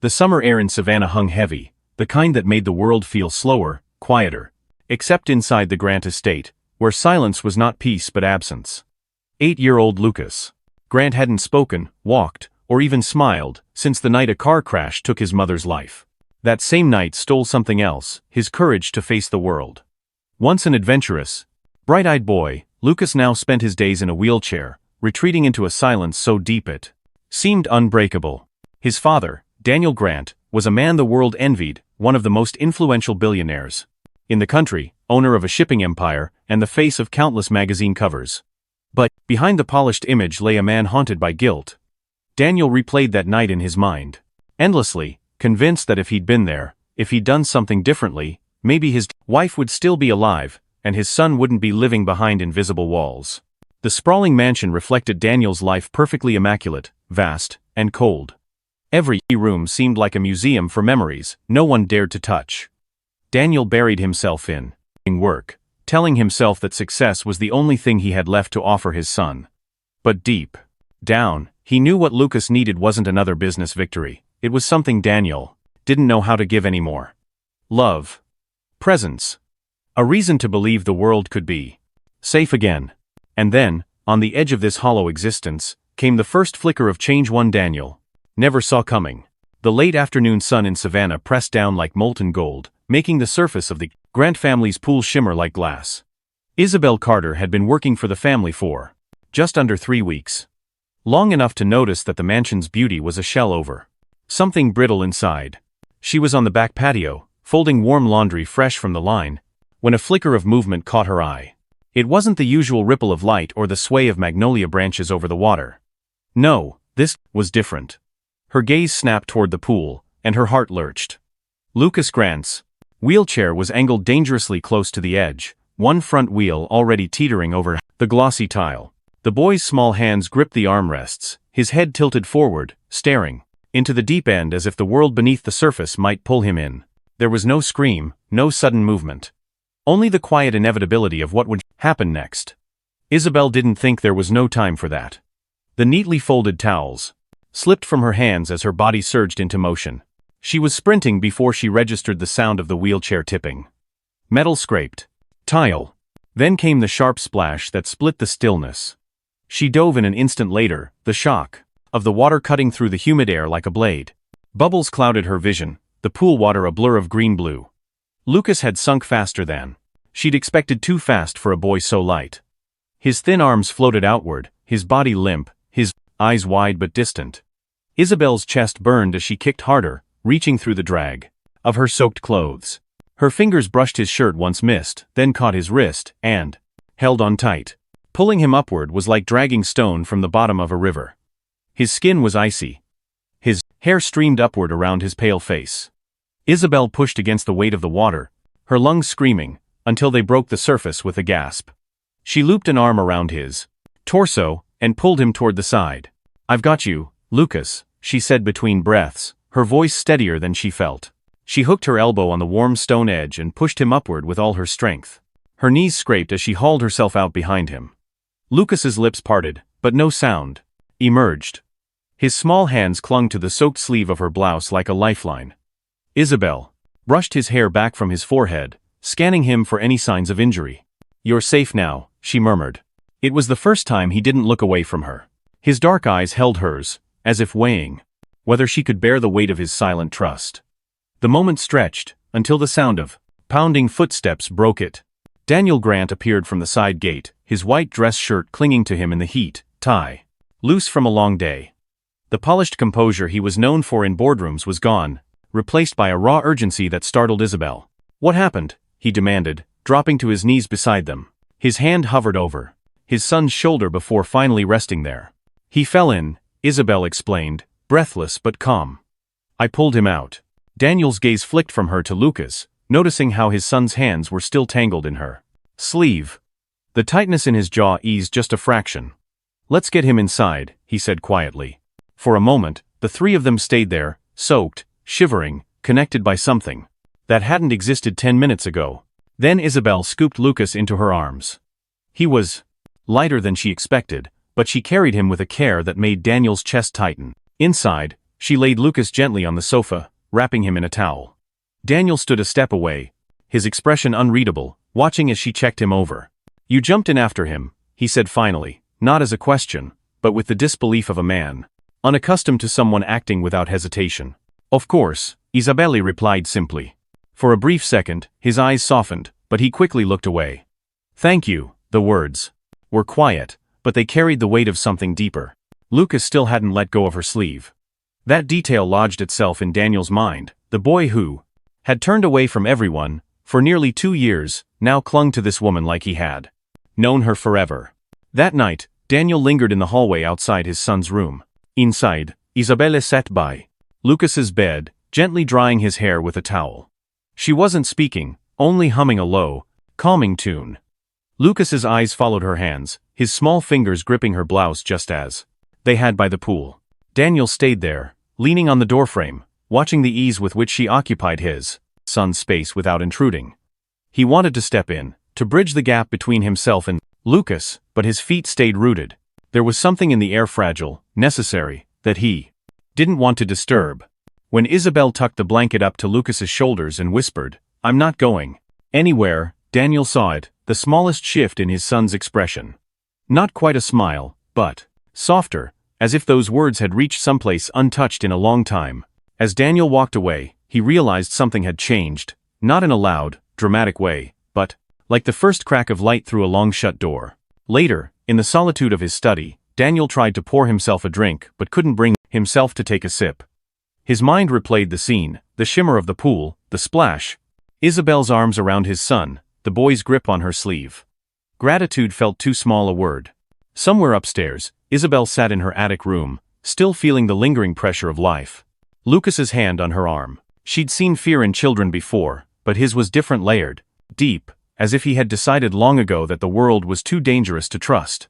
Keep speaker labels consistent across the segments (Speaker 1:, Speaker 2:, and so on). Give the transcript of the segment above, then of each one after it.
Speaker 1: The summer air in Savannah hung heavy, the kind that made the world feel slower, quieter. Except inside the Grant estate, where silence was not peace but absence. 8-year-old Lucas. Grant hadn't spoken, walked, or even smiled, since the night a car crash took his mother's life. That same night stole something else, his courage to face the world. Once an adventurous, bright-eyed boy, Lucas now spent his days in a wheelchair, retreating into a silence so deep it seemed unbreakable. His father, Daniel Grant, was a man the world envied, one of the most influential billionaires in the country, owner of a shipping empire, and the face of countless magazine covers. But, behind the polished image lay a man haunted by guilt. Daniel replayed that night in his mind, endlessly, convinced that if he'd been there, if he'd done something differently, maybe his wife would still be alive, and his son wouldn't be living behind invisible walls. The sprawling mansion reflected Daniel's life perfectly immaculate, vast, and cold. Every room seemed like a museum for memories no one dared to touch. Daniel buried himself in work, telling himself that success was the only thing he had left to offer his son. But deep down, he knew what Lucas needed wasn't another business victory. It was something Daniel didn't know how to give anymore. Love. Presence. A reason to believe the world could be safe again. And then, on the edge of this hollow existence, came the first flicker of change one Daniel never saw coming. The late afternoon sun in Savannah pressed down like molten gold, making the surface of the Grant family's pool shimmer like glass. Isabel Carter had been working for the family for just under 3 weeks. Long enough to notice that the mansion's beauty was a shell over something brittle inside. She was on the back patio, folding warm laundry fresh from the line, when a flicker of movement caught her eye. It wasn't the usual ripple of light or the sway of magnolia branches over the water. No, this was different. Her gaze snapped toward the pool, and her heart lurched. Lucas Grant's wheelchair was angled dangerously close to the edge, one front wheel already teetering over the glossy tile. The boy's small hands gripped the armrests, his head tilted forward, staring into the deep end as if the world beneath the surface might pull him in. There was no scream, no sudden movement. Only the quiet inevitability of what would happen next. Isabel didn't think there was no time for that. The neatly folded towels slipped from her hands as her body surged into motion. She was sprinting before she registered the sound of the wheelchair tipping. Metal scraped. Tile. Then came the sharp splash that split the stillness. She dove in an instant later, the shock of the water cutting through the humid air like a blade. Bubbles clouded her vision, the pool water a blur of green-blue. Lucas had sunk faster than she'd expected, too fast for a boy so light. His thin arms floated outward, his body limp, his eyes wide but distant. Isabel's chest burned as she kicked harder, reaching through the drag of her soaked clothes. Her fingers brushed his shirt once missed, then caught his wrist, and held on tight. Pulling him upward was like dragging stone from the bottom of a river. His skin was icy. His hair streamed upward around his pale face. Isabel pushed against the weight of the water, her lungs screaming, until they broke the surface with a gasp. She looped an arm around his torso and pulled him toward the side. "I've got you, Lucas," she said between breaths, her voice steadier than she felt. She hooked her elbow on the warm stone edge and pushed him upward with all her strength. Her knees scraped as she hauled herself out behind him. Lucas's lips parted, but no sound emerged. His small hands clung to the soaked sleeve of her blouse like a lifeline. Isabel brushed his hair back from his forehead, scanning him for any signs of injury. "You're safe now," she murmured. It was the first time he didn't look away from her. His dark eyes held hers, as if weighing whether she could bear the weight of his silent trust. The moment stretched, until the sound of pounding footsteps broke it. Daniel Grant appeared from the side gate, his white dress shirt clinging to him in the heat, tie loose from a long day. The polished composure he was known for in boardrooms was gone, replaced by a raw urgency that startled Isabel. "What happened?" he demanded, dropping to his knees beside them. His hand hovered over his son's shoulder before finally resting there. "He fell in," Isabel explained, breathless but calm. "I pulled him out." Daniel's gaze flicked from her to Lucas, noticing how his son's hands were still tangled in her sleeve. The tightness in his jaw eased just a fraction. "Let's get him inside," he said quietly. For a moment, the three of them stayed there, soaked, shivering, connected by something that hadn't existed 10 minutes ago. Then Isabel scooped Lucas into her arms. He was lighter than she expected, but she carried him with a care that made Daniel's chest tighten. Inside, She laid Lucas gently on the sofa, wrapping him in a towel. Daniel stood a step away, his expression unreadable, watching as she checked him over. "You jumped in after him," he said finally, not as a question, but with the disbelief of a man unaccustomed to someone acting without hesitation. "Of course," Isabelle replied simply. For a brief second, his eyes softened, but he quickly looked away. "Thank you." The words were quiet, but they carried the weight of something deeper. Lucas still hadn't let go of her sleeve. That detail lodged itself in Daniel's mind. The boy who had turned away from everyone for nearly 2 years now clung to this woman like he had known her forever. That night, Daniel lingered in the hallway outside his son's room. Inside, Isabelle sat by Lucas's bed, gently drying his hair with a towel. She wasn't speaking, only humming a low, calming tune. Lucas's eyes followed her hands, his small fingers gripping her blouse just as they had by the pool. Daniel stayed there, leaning on the doorframe, watching the ease with which she occupied his son's space without intruding. He wanted to step in, to bridge the gap between himself and Lucas, but his feet stayed rooted. There was something in the air fragile, necessary, that he didn't want to disturb. When Isabelle tucked the blanket up to Lucas's shoulders and whispered, "I'm not going anywhere," Daniel saw it, the smallest shift in his son's expression. Not quite a smile, but softer, as if those words had reached someplace untouched in a long time. As Daniel walked away, he realized something had changed, not in a loud, dramatic way, but like the first crack of light through a long-shut door. Later, in the solitude of his study, Daniel tried to pour himself a drink but couldn't bring himself to take a sip. His mind replayed the scene, the shimmer of the pool, the splash, Isabelle's arms around his son, the boy's grip on her sleeve. Gratitude felt too small a word. Somewhere upstairs, Isabelle sat in her attic room, still feeling the lingering pressure of life. Lucas's hand on her arm. She'd seen fear in children before, but his was different, layered, deep, as if he had decided long ago that the world was too dangerous to trust.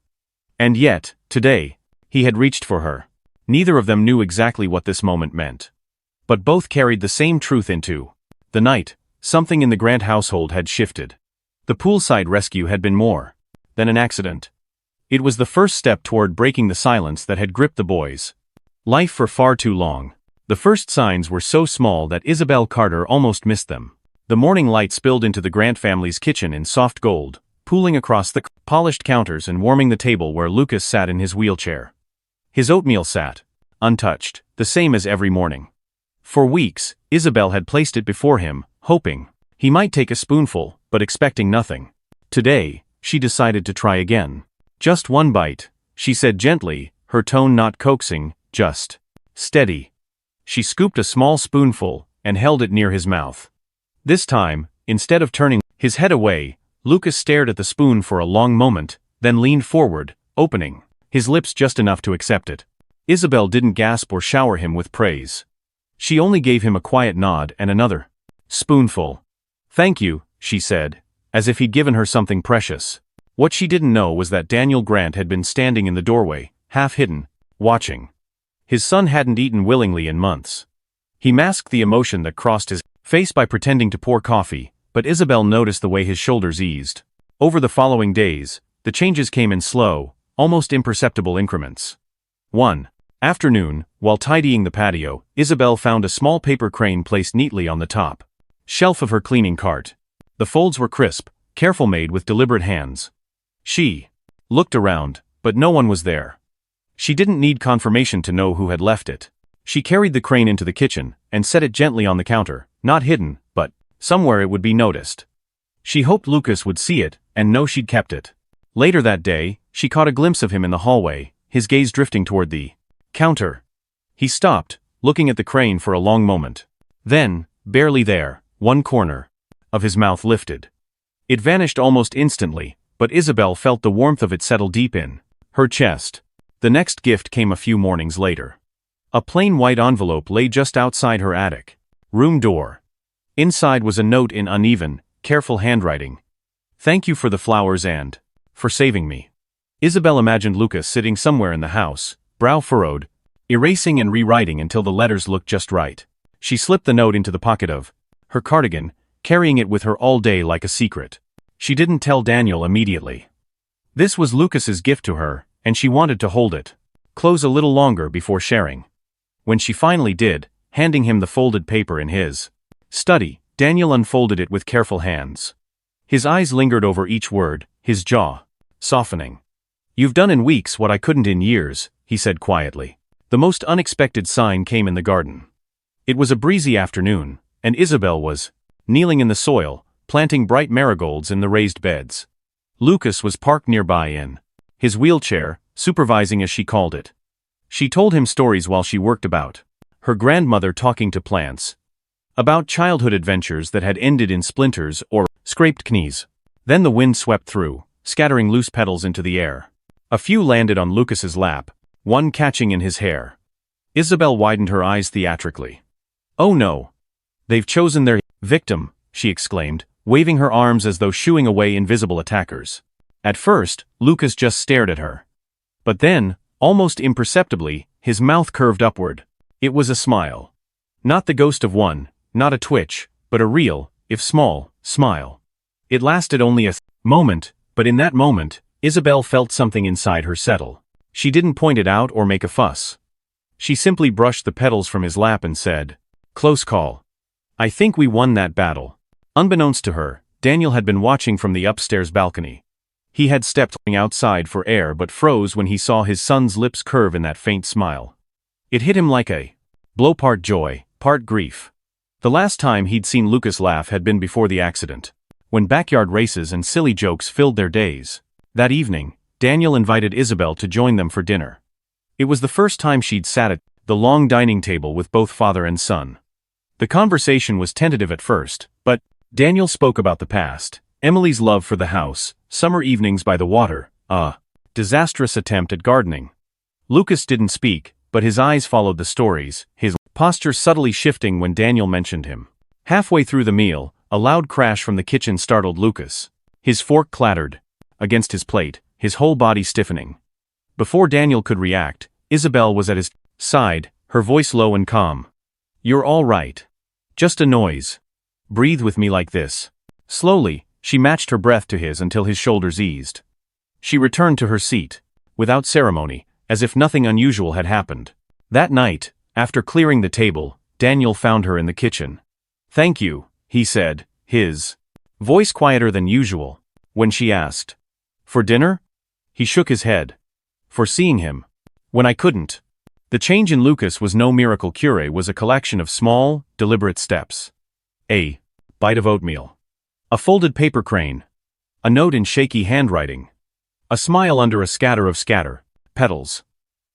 Speaker 1: And yet, today, he had reached for her. Neither of them knew exactly what this moment meant. But both carried the same truth into the night. Something in the Grant household had shifted. The poolside rescue had been more than an accident. It was the first step toward breaking the silence that had gripped the boys' life for far too long. The first signs were so small that Isabelle Carter almost missed them. The morning light spilled into the Grant family's kitchen in soft gold, pooling across the polished counters and warming the table where Lucas sat in his wheelchair. His oatmeal sat untouched, the same as every morning. For weeks, Isabelle had placed it before him, hoping he might take a spoonful, but expecting nothing. Today, she decided to try again. "Just one bite," she said gently, her tone not coaxing, just steady. She scooped a small spoonful and held it near his mouth. This time, instead of turning his head away, Lucas stared at the spoon for a long moment, then leaned forward, opening his lips just enough to accept it. Isabelle didn't gasp or shower him with praise. She only gave him a quiet nod and another spoonful. "Thank you," she said, as if he'd given her something precious. What she didn't know was that Daniel Grant had been standing in the doorway, half hidden, watching. His son hadn't eaten willingly in months. He masked the emotion that crossed his face by pretending to pour coffee, but Isabelle noticed the way his shoulders eased. Over the following days, the changes came in slow, almost imperceptible increments. One afternoon, while tidying the patio, Isabelle found a small paper crane placed neatly on the top shelf of her cleaning cart. The folds were crisp, careful, made with deliberate hands. She looked around, but no one was there. She didn't need confirmation to know who had left it. She carried the crane into the kitchen and set it gently on the counter, not hidden, but somewhere it would be noticed. She hoped Lucas would see it and know she'd kept it. Later that day, she caught a glimpse of him in the hallway, his gaze drifting toward the counter. He stopped, looking at the crane for a long moment. Then, barely there, one corner of his mouth lifted. It vanished almost instantly, but Isabelle felt the warmth of it settle deep in her chest. The next gift came a few mornings later. A plain white envelope lay just outside her attic room door. Inside was a note in uneven, careful handwriting. "Thank you for the flowers and for saving me." Isabelle imagined Lucas sitting somewhere in the house, brow furrowed, erasing and rewriting until the letters looked just right. She slipped the note into the pocket of her cardigan, carrying it with her all day like a secret. She didn't tell Daniel immediately. This was Lucas's gift to her, and she wanted to hold it close a little longer before sharing. When she finally did, handing him the folded paper in his study, Daniel unfolded it with careful hands. His eyes lingered over each word, his jaw softening. "You've done in weeks what I couldn't in years," he said quietly. The most unexpected sign came in the garden. It was a breezy afternoon, and Isabel was kneeling in the soil, planting bright marigolds in the raised beds. Lucas was parked nearby in his wheelchair, supervising as she called it. She told him stories while she worked about her grandmother talking to plants, about childhood adventures that had ended in splinters or scraped knees. Then the wind swept through, scattering loose petals into the air. A few landed on Lucas's lap, one catching in his hair. Isabel widened her eyes theatrically. "Oh no! They've chosen their victim," she exclaimed, waving her arms as though shooing away invisible attackers. At first, Lucas just stared at her. But then, almost imperceptibly, his mouth curved upward. It was a smile. Not the ghost of one, not a twitch, but a real, if small, smile. It lasted only a moment, but in that moment, Isabel felt something inside her settle. She didn't point it out or make a fuss. She simply brushed the petals from his lap and said, "Close call. I think we won that battle." Unbeknownst to her, Daniel had been watching from the upstairs balcony. He had stepped outside for air but froze when he saw his son's lips curve in that faint smile. It hit him like a blow, part joy, part grief. The last time he'd seen Lucas laugh had been before the accident, when backyard races and silly jokes filled their days. That evening, Daniel invited Isabel to join them for dinner. It was the first time she'd sat at the long dining table with both father and son. The conversation was tentative at first, but Daniel spoke about the past, Emily's love for the house, summer evenings by the water, a disastrous attempt at gardening. Lucas didn't speak, but his eyes followed the stories, his posture subtly shifting when Daniel mentioned him. Halfway through the meal, a loud crash from the kitchen startled Lucas. His fork clattered against his plate, his whole body stiffening. Before Daniel could react, Isabel was at his side, her voice low and calm. "You're all right. Just a noise. Breathe with me like this." Slowly, she matched her breath to his until his shoulders eased. She returned to her seat, without ceremony, as if nothing unusual had happened. That night, after clearing the table, Daniel found her in the kitchen. "Thank you," he said, his voice quieter than usual. When she asked, "For dinner?" he shook his head. "For seeing him. When I couldn't." The change in Lucas was no miracle cure, was a collection of small, deliberate steps. A bite of oatmeal. A folded paper crane. A note in shaky handwriting. A smile under a scatter of petals.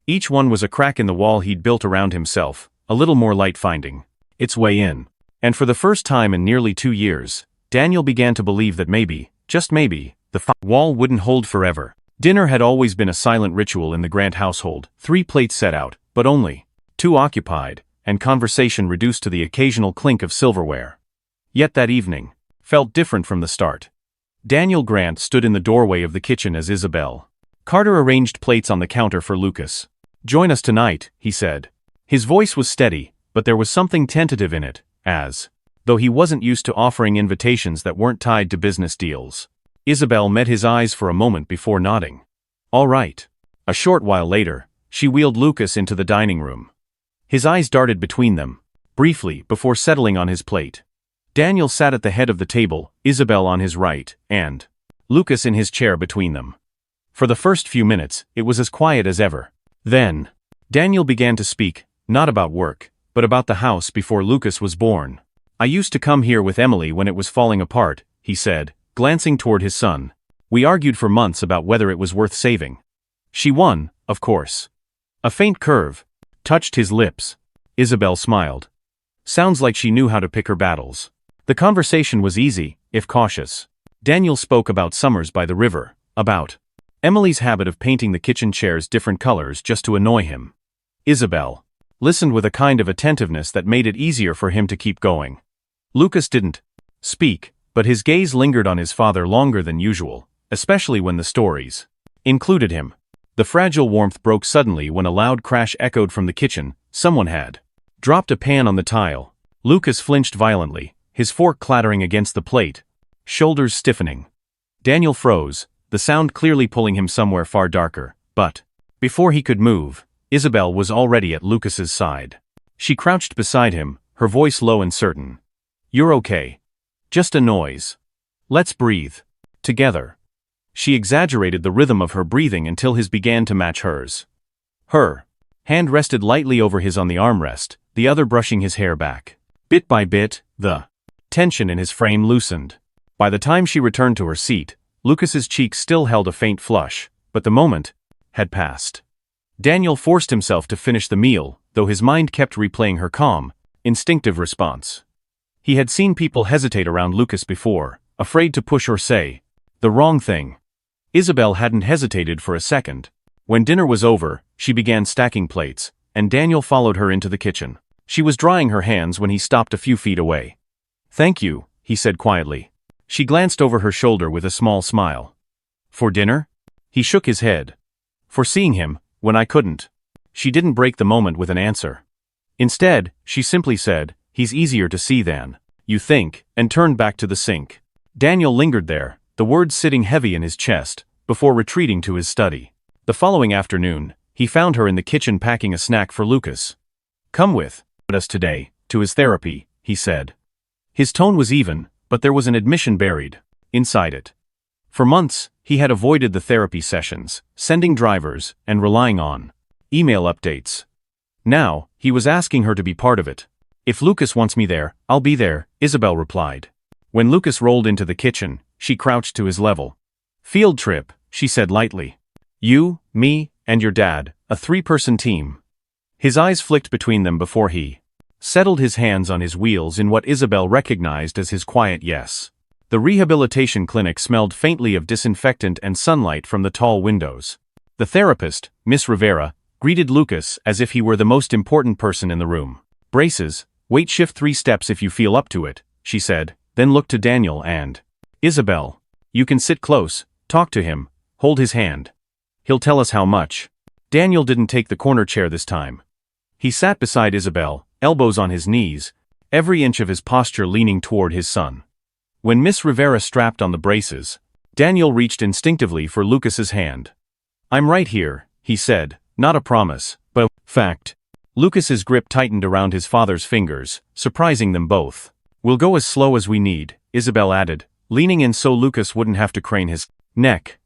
Speaker 1: Each one was a crack in the wall he'd built around himself, a little more light finding its way in. And for the first time in nearly 2 years, Daniel began to believe that maybe, just maybe, the wall wouldn't hold forever. Dinner had always been a silent ritual in the Grant household, 3 plates set out, but only 2 occupied, and conversation reduced to the occasional clink of silverware. Yet that evening felt different from the start. Daniel Grant stood in the doorway of the kitchen as Isabel Carter arranged plates on the counter for Lucas. "Join us tonight," he said. His voice was steady, but there was something tentative in it, as though he wasn't used to offering invitations that weren't tied to business deals. Isabel met his eyes for a moment before nodding. "All right." A short while later, she wheeled Lucas into the dining room. His eyes darted between them, briefly, before settling on his plate. Daniel sat at the head of the table, Isabel on his right, and Lucas in his chair between them. For the first few minutes, it was as quiet as ever. Then, Daniel began to speak, not about work, but about the house before Lucas was born. "I used to come here with Emily when it was falling apart," he said, glancing toward his son. "We argued for months about whether it was worth saving. She won, of course." A faint curve touched his lips. Isabel smiled. Sounds like she knew how to pick her battles. The conversation was easy, if cautious. Daniel spoke about summers by the river, about Emily's habit of painting the kitchen chairs different colors just to annoy him. Isabel listened with a kind of attentiveness that made it easier for him to keep going. Lucas didn't speak, but his gaze lingered on his father longer than usual, especially when the stories included him. The fragile warmth broke suddenly when a loud crash echoed from the kitchen. Someone had dropped a pan on the tile. Lucas flinched violently, his fork clattering against the plate, shoulders stiffening. Daniel froze, the sound clearly pulling him somewhere far darker, but before he could move, Isabel was already at Lucas's side. She crouched beside him, her voice low and certain. "You're okay. Just a noise. Let's breathe. Together." She exaggerated the rhythm of her breathing until his began to match hers. Her hand rested lightly over his on the armrest, the other brushing his hair back. Bit by bit, the tension in his frame loosened. By the time she returned to her seat, Lucas's cheeks still held a faint flush, but the moment had passed. Daniel forced himself to finish the meal, though his mind kept replaying her calm, instinctive response. He had seen people hesitate around Lucas before, afraid to push or say the wrong thing. Isabel hadn't hesitated for a second. When dinner was over, she began stacking plates, and Daniel followed her into the kitchen. She was drying her hands when he stopped a few feet away. "Thank you," he said quietly. She glanced over her shoulder with a small smile. "For dinner?" He shook his head. "For seeing him, when I couldn't." She didn't break the moment with an answer. Instead, she simply said, "He's easier to see than you think," and turned back to the sink. Daniel lingered there, the words sitting heavy in his chest, before retreating to his study. The following afternoon, he found her in the kitchen packing a snack for Lucas. "Come with us today, to his therapy," he said. His tone was even, but there was an admission buried inside it. For months, he had avoided the therapy sessions, sending drivers, and relying on email updates. Now, he was asking her to be part of it. "If Lucas wants me there, I'll be there," Isabel replied. When Lucas rolled into the kitchen, she crouched to his level. "Field trip," she said lightly. "You, me, and your dad, a 3-person team." His eyes flicked between them before he settled his hands on his wheels in what Isabel recognized as his quiet yes. The rehabilitation clinic smelled faintly of disinfectant and sunlight from the tall windows. The therapist, Miss Rivera, greeted Lucas as if he were the most important person in the room. "Braces, weight shift 3 steps if you feel up to it," she said, then looked to Daniel and Isabel. "You can sit close, talk to him, hold his hand. He'll tell us how much." Daniel didn't take the corner chair this time. He sat beside Isabel, elbows on his knees, every inch of his posture leaning toward his son. When Miss Rivera strapped on the braces, Daniel reached instinctively for Lucas's hand. "I'm right here," he said, not a promise, but fact. Lucas's grip tightened around his father's fingers, surprising them both. "We'll go as slow as we need," Isabel added, leaning in so Lucas wouldn't have to crane his neck.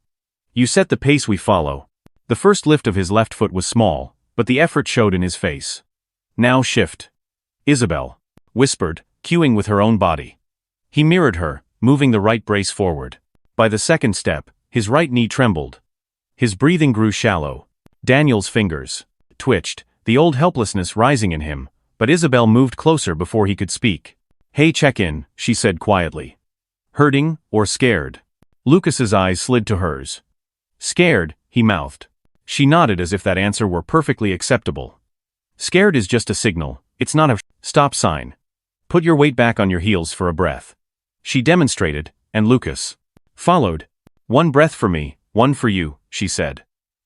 Speaker 1: "You set the pace we follow." The first lift of his left foot was small, but the effort showed in his face. "Now shift," Isabel whispered, cueing with her own body. He mirrored her, moving the right brace forward. By the second step, his right knee trembled. His breathing grew shallow. Daniel's fingers twitched, the old helplessness rising in him, but Isabel moved closer before he could speak. "Hey, check in," she said quietly. "Hurting, or scared?" Lucas's eyes slid to hers. "Scared," he mouthed. She nodded as if that answer were perfectly acceptable. "Scared is just a signal, it's not a stop sign. Put your weight back on your heels for a breath." She demonstrated, and Lucas followed. "1 breath for me, 1 for you," she said.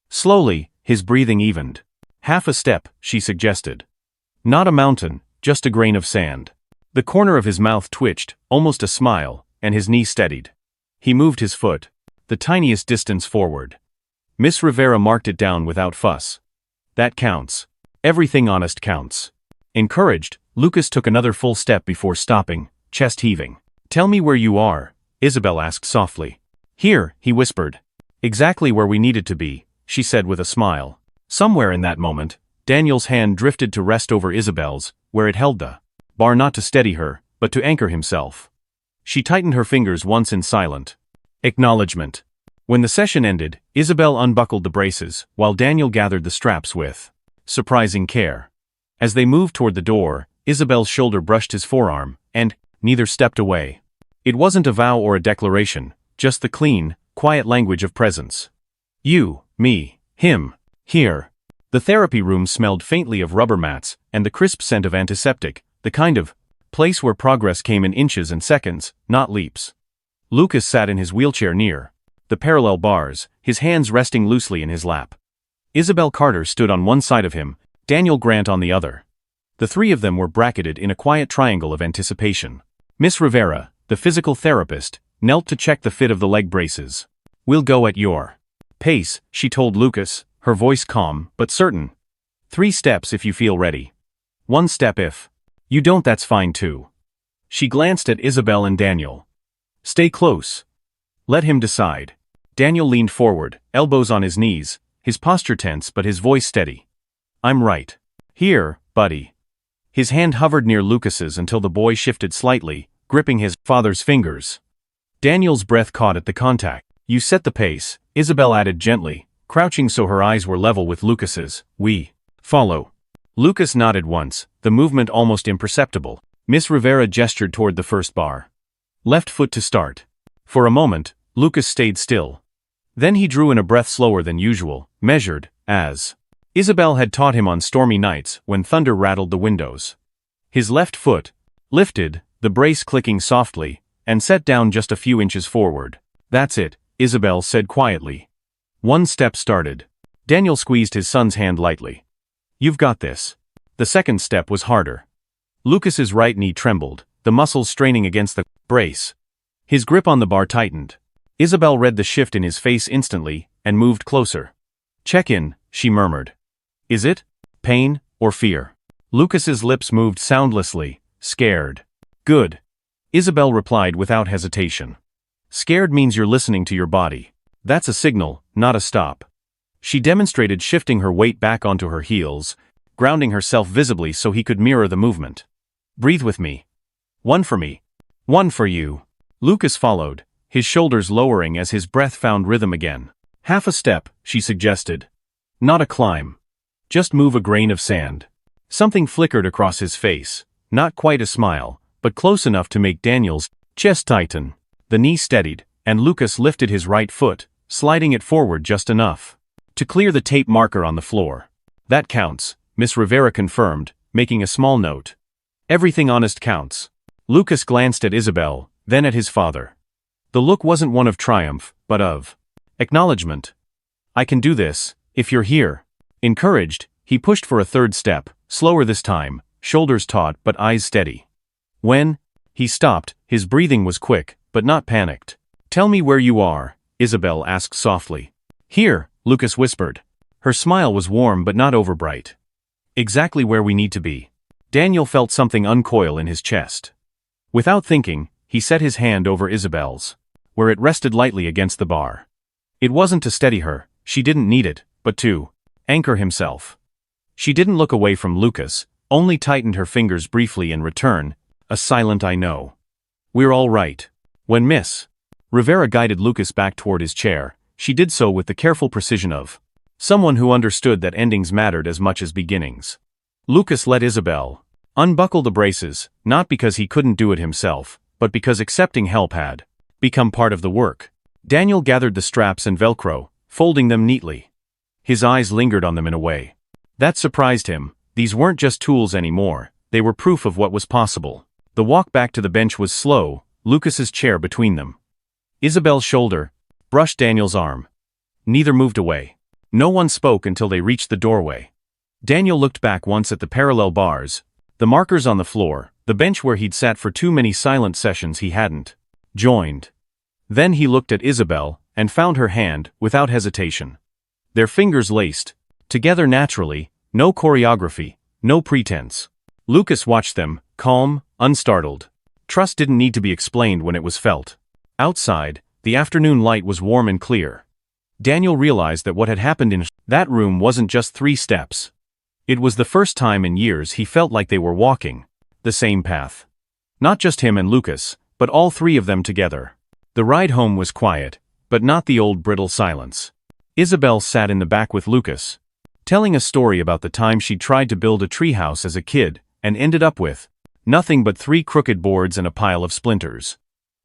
Speaker 1: Slowly, his breathing evened. "Half a step," she suggested. "Not a mountain, just a grain of sand." The corner of his mouth twitched, almost a smile, and his knee steadied. He moved his foot, the tiniest distance forward. Miss Rivera marked it down without fuss. "That counts. Everything honest counts." Encouraged, Lucas took another full step before stopping, chest heaving. "Tell me where you are," Isabel asked softly. "Here," he whispered. "Exactly where we needed to be," she said with a smile. Somewhere in that moment, Daniel's hand drifted to rest over Isabel's, where it held the bar not to steady her, but to anchor himself. She tightened her fingers once in silent acknowledgement. When the session ended, Isabel unbuckled the braces, while Daniel gathered the straps with surprising care. As they moved toward the door, Isabel's shoulder brushed his forearm, and neither stepped away. It wasn't a vow or a declaration, just the clean, quiet language of presence. "You, me, him, here." The therapy room smelled faintly of rubber mats, and the crisp scent of antiseptic, the kind of place where progress came in inches and seconds, not leaps. Lucas sat in his wheelchair near the parallel bars, his hands resting loosely in his lap. Isabel Carter stood on one side of him, Daniel Grant on the other. The three of them were bracketed in a quiet triangle of anticipation. Miss Rivera, the physical therapist, knelt to check the fit of the leg braces. "We'll go at your pace," she told Lucas, her voice calm but certain. 3 steps if you feel ready. 1 step if you don't, that's fine too. She glanced at Isabel and Daniel. Stay close. Let him decide. Daniel leaned forward, elbows on his knees, his posture tense but his voice steady. I'm right. Here, buddy. His hand hovered near Lucas's until the boy shifted slightly, gripping his father's fingers. Daniel's breath caught at the contact. You set the pace, Isabel added gently, crouching so her eyes were level with Lucas's. We follow. Lucas nodded once, the movement almost imperceptible. Miss Rivera gestured toward the first bar. Left foot to start. For a moment, Lucas stayed still. Then he drew in a breath slower than usual, measured, as Isabel had taught him on stormy nights when thunder rattled the windows. His left foot lifted, the brace clicking softly, and set down just a few inches forward. That's it, Isabel said quietly. 1 step started. Daniel squeezed his son's hand lightly. You've got this. The 2nd step was harder. Lucas's right knee trembled, the muscles straining against the brace. His grip on the bar tightened. Isabel read the shift in his face instantly, and moved closer. Check in, she murmured. Is it pain or fear? Lucas's lips moved soundlessly, scared. Good. Isabel replied without hesitation. Scared means you're listening to your body. That's a signal, not a stop. She demonstrated shifting her weight back onto her heels, grounding herself visibly so he could mirror the movement. Breathe with me. 1 for me. 1 for you. Lucas followed, his shoulders lowering as his breath found rhythm again. Half a step, she suggested. Not a climb. Just move a grain of sand. Something flickered across his face, not quite a smile, but close enough to make Daniel's chest tighten. The knee steadied, and Lucas lifted his right foot, sliding it forward just enough to clear the tape marker on the floor. That counts, Miss Rivera confirmed, making a small note. Everything honest counts. Lucas glanced at Isabel, then at his father. The look wasn't one of triumph, but of acknowledgement. I can do this, if you're here. Encouraged, he pushed for a 3rd step, slower this time, shoulders taut but eyes steady. When he stopped, his breathing was quick, but not panicked. Tell me where you are, Isabel asked softly. Here, Lucas whispered. Her smile was warm but not overbright. Exactly where we need to be. Daniel felt something uncoil in his chest. Without thinking, he set his hand over Isabel's, where it rested lightly against the bar. It wasn't to steady her, she didn't need it, but to anchor himself. She didn't look away from Lucas, only tightened her fingers briefly in return, a silent I know. We're all right. When Miss Rivera guided Lucas back toward his chair, she did so with the careful precision of someone who understood that endings mattered as much as beginnings. Lucas let Isabel unbuckle the braces, not because he couldn't do it himself, but because accepting help had become part of the work. Daniel gathered the straps and Velcro, folding them neatly. His eyes lingered on them in a way that surprised him. These weren't just tools anymore, they were proof of what was possible. The walk back to the bench was slow, Lucas's chair between them. Isabel's shoulder brushed Daniel's arm. Neither moved away. No one spoke until they reached the doorway. Daniel looked back once at the parallel bars, the markers on the floor, the bench where he'd sat for too many silent sessions he hadn't joined. Then he looked at Isabel, and found her hand, without hesitation. Their fingers laced together naturally, no choreography, no pretense. Lucas watched them, calm, unstartled. Trust didn't need to be explained when it was felt. Outside, the afternoon light was warm and clear. Daniel realized that what had happened in that room wasn't just 3 steps. It was the first time in years he felt like they were walking the same path. Not just him and Lucas, but all 3 of them together. The ride home was quiet, but not the old brittle silence. Isabel sat in the back with Lucas, telling a story about the time she tried to build a treehouse as a kid, and ended up with nothing but 3 crooked boards and a pile of splinters.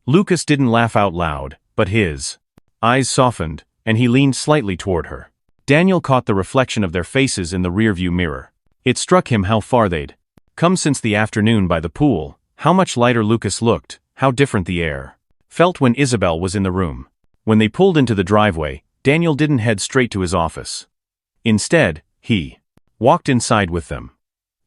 Speaker 1: Lucas didn't laugh out loud, but his eyes softened, and he leaned slightly toward her. Daniel caught the reflection of their faces in the rearview mirror. It struck him how far they'd come since the afternoon by the pool, how much lighter Lucas looked, how different the air felt when Isabel was in the room. When they pulled into the driveway, Daniel didn't head straight to his office. Instead, he walked inside with them.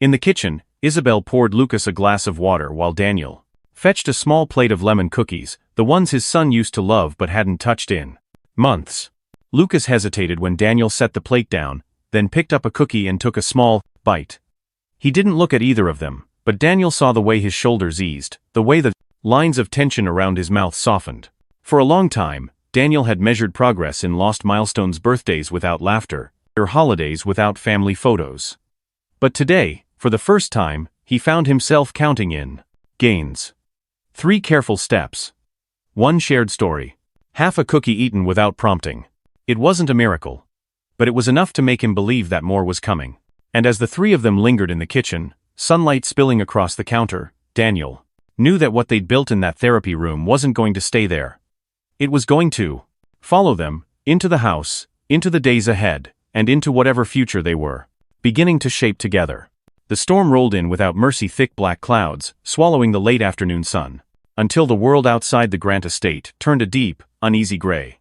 Speaker 1: In the kitchen, Isabel poured Lucas a glass of water while Daniel fetched a small plate of lemon cookies, the ones his son used to love but hadn't touched in months. Lucas hesitated when Daniel set the plate down, then picked up a cookie and took a small bite. He didn't look at either of them, but Daniel saw the way his shoulders eased, the way the lines of tension around his mouth softened. For a long time, Daniel had measured progress in lost milestones: birthdays without laughter, or holidays without family photos. But today, for the first time, he found himself counting in gains. 3 careful steps. 1 shared story. Half a cookie eaten without prompting. It wasn't a miracle, but it was enough to make him believe that more was coming. And as the 3 of them lingered in the kitchen, sunlight spilling across the counter, Daniel knew that what they'd built in that therapy room wasn't going to stay there. It was going to follow them into the house, into the days ahead, and into whatever future they were beginning to shape together. The storm rolled in without mercy, thick black clouds, swallowing the late afternoon sun, until the world outside the Grant estate turned a deep, uneasy gray.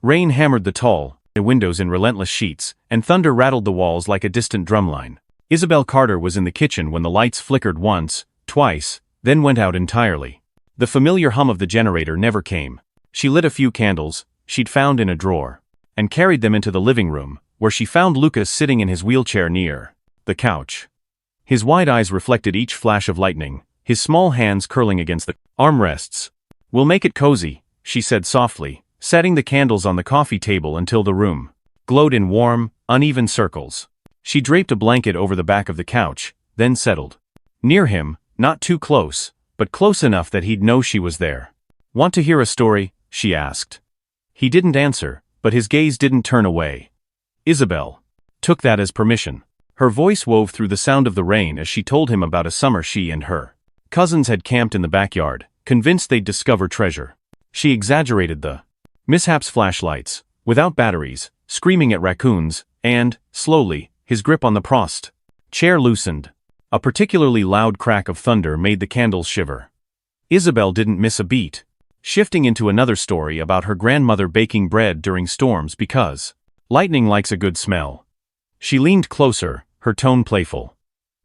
Speaker 1: Rain hammered the tall windows in relentless sheets, and thunder rattled the walls like a distant drumline. Isabel Carter was in the kitchen when the lights flickered once, twice, then went out entirely. The familiar hum of the generator never came. She lit a few candles she'd found in a drawer, and carried them into the living room, where she found Lucas sitting in his wheelchair near the couch. His wide eyes reflected each flash of lightning, his small hands curling against the armrests. "We'll make it cozy," she said softly, setting the candles on the coffee table until the room glowed in warm, uneven circles. She draped a blanket over the back of the couch, then settled near him, not too close, but close enough that he'd know she was there. "Want to hear a story?" she asked. He didn't answer, but his gaze didn't turn away. Isabel took that as permission. Her voice wove through the sound of the rain as she told him about a summer she and her cousins had camped in the backyard, convinced they'd discover treasure. She exaggerated the mishaps: flashlights, without batteries, screaming at raccoons, and, slowly, his grip on the Prost chair loosened. A particularly loud crack of thunder made the candles shiver. Isabel didn't miss a beat, shifting into another story about her grandmother baking bread during storms because lightning likes a good smell. She leaned closer, her tone playful.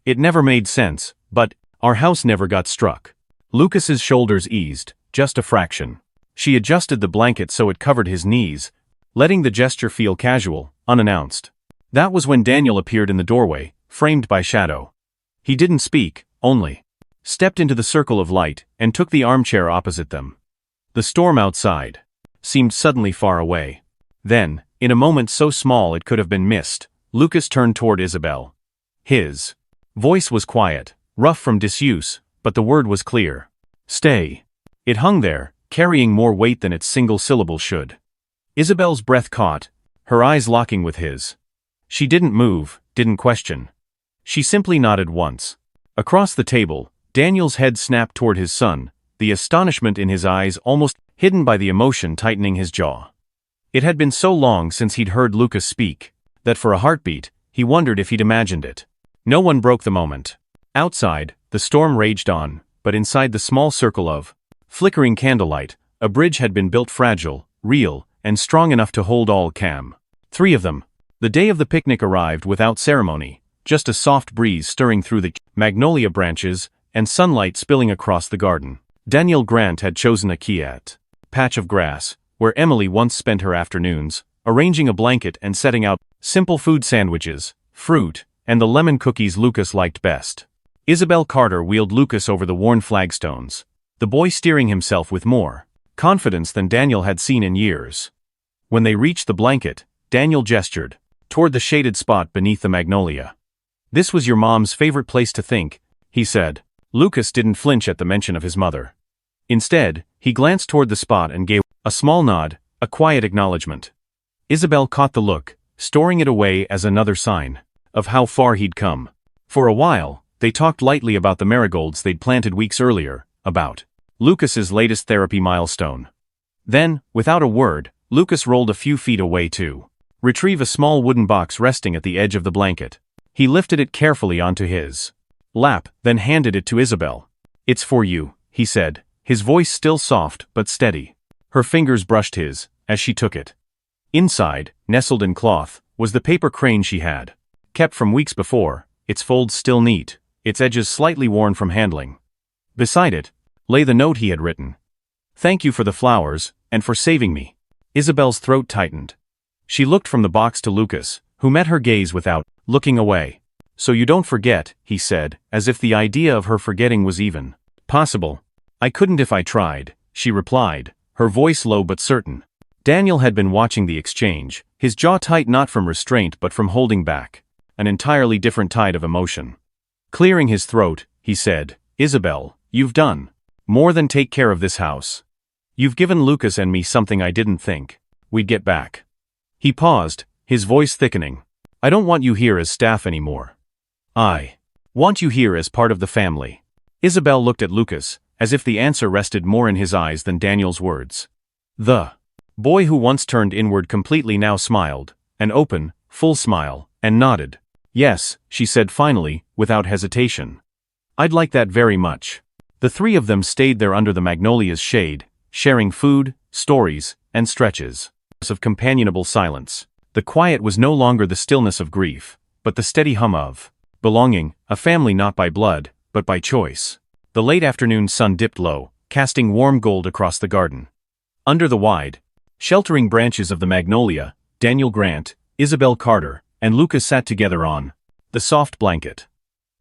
Speaker 1: "It never made sense, but our house never got struck." Lucas's shoulders eased, just a fraction. She adjusted the blanket so it covered his knees, letting the gesture feel casual, unannounced. That was when Daniel appeared in the doorway, framed by shadow. He didn't speak, only stepped into the circle of light and took the armchair opposite them. The storm outside seemed suddenly far away. Then, in a moment so small it could have been missed, Lucas turned toward Isabel. His voice was quiet, rough from disuse, but the word was clear. "Stay." It hung there, carrying more weight than its single syllable should. Isabel's breath caught, her eyes locking with his. She didn't move, didn't question. She simply nodded once. Across the table, Daniel's head snapped toward his son, the astonishment in his eyes almost hidden by the emotion tightening his jaw. It had been so long since he'd heard Lucas speak, that for a heartbeat, he wondered if he'd imagined it. No one broke the moment. Outside, the storm raged on, but inside the small circle of flickering candlelight, a bridge had been built, fragile, real, and strong enough to hold all. 3 of them. The day of the picnic arrived without ceremony, just a soft breeze stirring through the magnolia branches and sunlight spilling across the garden. Daniel Grant had chosen a quiet patch of grass, where Emily once spent her afternoons, arranging a blanket and setting out simple food: sandwiches, fruit, and the lemon cookies Lucas liked best. Isabel Carter wheeled Lucas over the worn flagstones, the boy steering himself with more confidence than Daniel had seen in years. When they reached the blanket, Daniel gestured toward the shaded spot beneath the magnolia. "This was your mom's favorite place to think," he said. Lucas didn't flinch at the mention of his mother. Instead, he glanced toward the spot and gave a small nod, a quiet acknowledgement. Isabel caught the look, storing it away as another sign of how far he'd come. For a while, they talked lightly about the marigolds they'd planted weeks earlier, about Lucas's latest therapy milestone. Then, without a word, Lucas rolled a few feet away to retrieve a small wooden box resting at the edge of the blanket. He lifted it carefully onto his lap, then handed it to Isabel. "It's for you," he said, his voice still soft but steady. Her fingers brushed his as she took it. Inside, nestled in cloth, was the paper crane she had kept from weeks before, its folds still neat, its edges slightly worn from handling. Beside it lay the note he had written. "Thank you for the flowers, and for saving me." Isabel's throat tightened. She looked from the box to Lucas, who met her gaze without looking away. "So you don't forget," he said, as if the idea of her forgetting was even possible. "I couldn't if I tried," she replied, her voice low but certain. Daniel had been watching the exchange, his jaw tight not from restraint but from holding back, an entirely different tide of emotion. Clearing his throat, he said, "Isabel, you've done more than take care of this house. You've given Lucas and me something I didn't think we'd get back." He paused, his voice thickening. "I don't want you here as staff anymore. I want you here as part of the family." Isabel looked at Lucas, as if the answer rested more in his eyes than Daniel's words. The boy who once turned inward completely now smiled, an open, full smile, and nodded. "Yes," she said finally, without hesitation. "I'd like that very much." The three of them stayed there under the magnolia's shade, sharing food, stories, and stretches of companionable silence. The quiet was no longer the stillness of grief, but the steady hum of belonging, a family not by blood, but by choice. The late afternoon sun dipped low, casting warm gold across the garden. Under the wide, sheltering branches of the magnolia, Daniel Grant, Isabel Carter, and Lucas sat together on the soft blanket.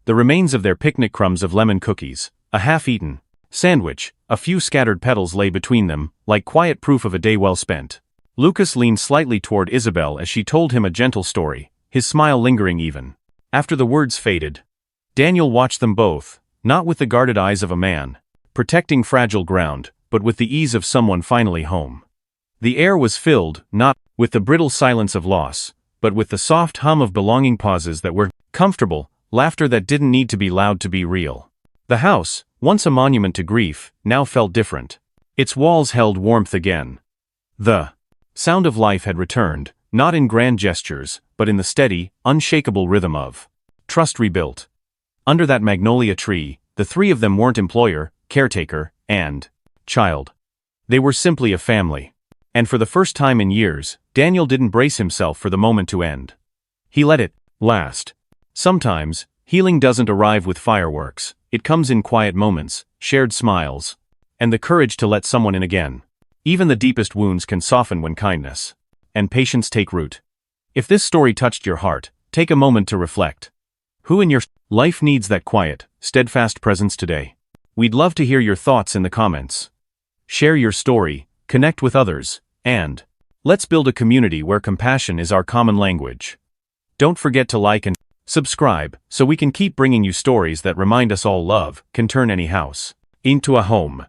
Speaker 1: The remains of their picnic crumbs of lemon cookies, a half-eaten sandwich, a few scattered petals lay between them, like quiet proof of a day well spent. Lucas leaned slightly toward Isabel as she told him a gentle story, his smile lingering even after the words faded. Daniel watched them both, not with the guarded eyes of a man protecting fragile ground, but with the ease of someone finally home. The air was filled, not with the brittle silence of loss, but with the soft hum of belonging, pauses that were comfortable, laughter that didn't need to be loud to be real. The house, once a monument to grief, now felt different. Its walls held warmth again. The sound of life had returned, not in grand gestures, but in the steady, unshakable rhythm of trust rebuilt. Under that magnolia tree, the three of them weren't employer, caretaker, and child. They were simply a family. And for the first time in years, Daniel didn't brace himself for the moment to end. He let it last. Sometimes, healing doesn't arrive with fireworks, it comes in quiet moments, shared smiles, and the courage to let someone in again. Even the deepest wounds can soften when kindness and patience take root. If this story touched your heart, take a moment to reflect. Who in your life needs that quiet, steadfast presence today? We'd love to hear your thoughts in the comments. Share your story, connect with others, and let's build a community where compassion is our common language. Don't forget to like and subscribe so we can keep bringing you stories that remind us all love can turn any house into a home.